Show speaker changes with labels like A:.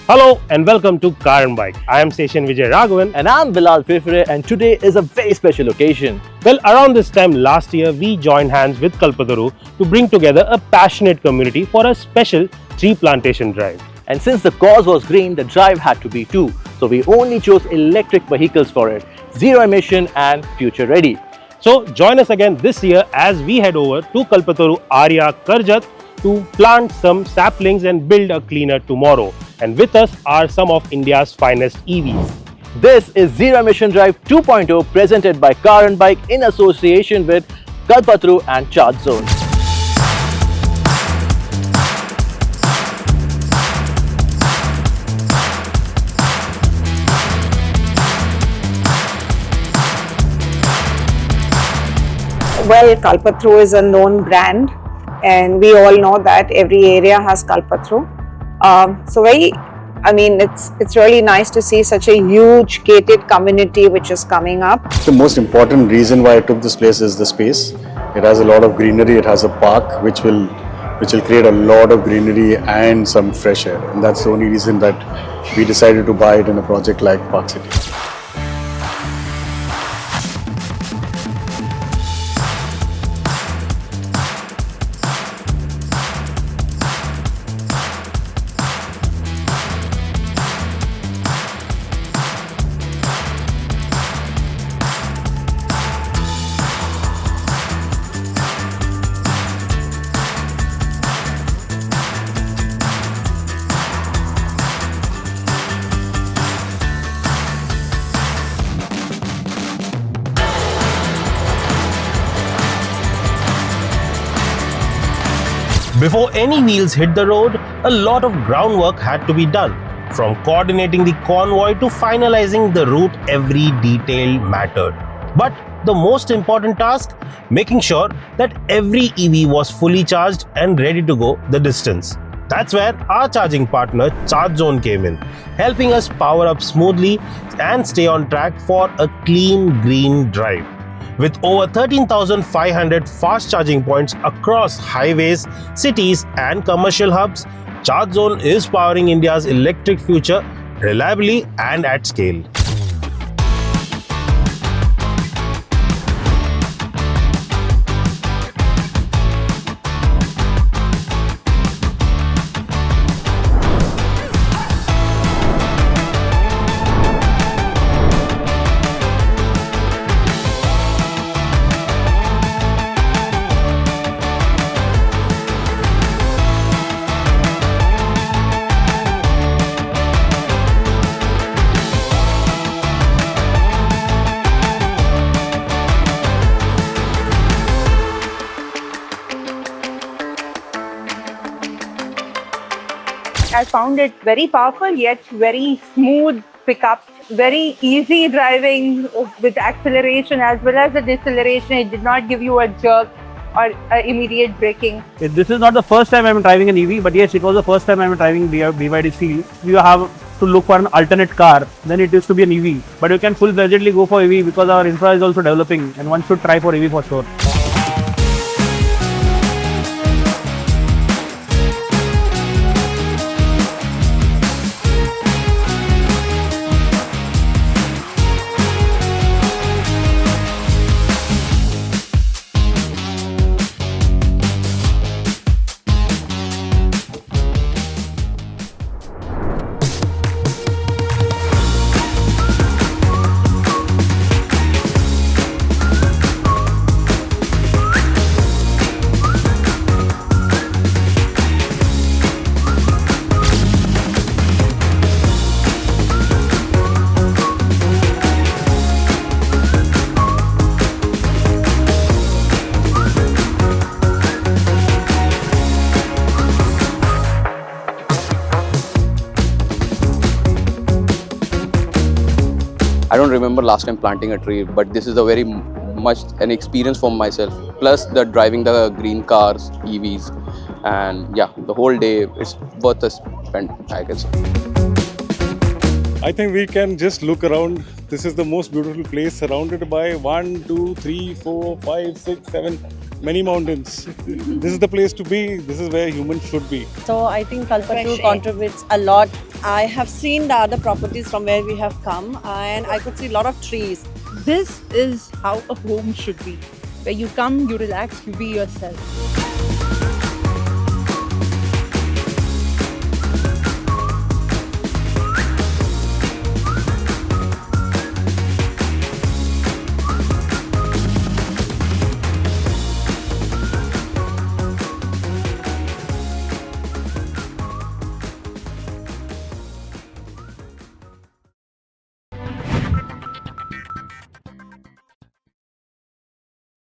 A: Hello and welcome to Car and Bike. I am Seshan Vijay Raghavan.
B: And I'm Bilal Fifre, and today is a very special occasion.
A: Well, around this time last year, we joined hands with Kalpataru to bring together a passionate community for a special tree plantation drive.
B: And since the cause was green, the drive had to be too. So we only chose electric vehicles for it, zero emission and future ready.
A: So join us again this year as we head over to Kalpataru Aria, Karjat to plant some saplings and build a cleaner tomorrow. And with us are some of India's finest EVs.
B: This is Zero Emission Drive 2.0 presented by Car and Bike in association with Kalpataru and ChargeZone.
C: Well, Kalpataru is a known brand and we all know that every area has Kalpataru. It's really nice to see such a huge gated community which is coming up.
D: The most important reason why I took this place is the space. It has a lot of greenery, it has a park which will create a lot of greenery and some fresh air. And that's the only reason that we decided to buy it in a project like Park City.
A: Before any wheels hit the road, a lot of groundwork had to be done. From coordinating the convoy to finalizing the route, every detail mattered. But the most important task, making sure that every EV was fully charged and ready to go the distance. That's where our charging partner ChargeZone came in, helping us power up smoothly and stay on track for a clean green drive. With over 13,500 fast charging points across highways, cities and commercial hubs, ChargeZone is powering India's electric future reliably and at scale.
E: I found it very powerful yet very smooth pickup, very easy driving with acceleration as well as the deceleration. It did not give you a jerk or immediate braking.
F: This is not the first time I'm driving an EV, but yes, it was the first time I'm driving BYD Steel. You have to look for an alternate car, then it used to be an EV. But you can full-fledgedly go for EV because our infra is also developing and one should try for EV for sure.
G: I don't remember last time planting a tree, but this is a very much an experience for myself. Plus the driving the green cars, EVs, and yeah, the whole day it's worth a spend, I guess.
H: I think we can just look around. This is the most beautiful place, surrounded by 1, 2, 3, 4, 5, 6, 7, many mountains. This is the place to be. This is where humans should be.
I: So I think Kalpataru contributes a lot I have seen the other properties from where we have come, and I could see a lot of trees.
E: This is how a home should be, where you come, you relax, you be yourself.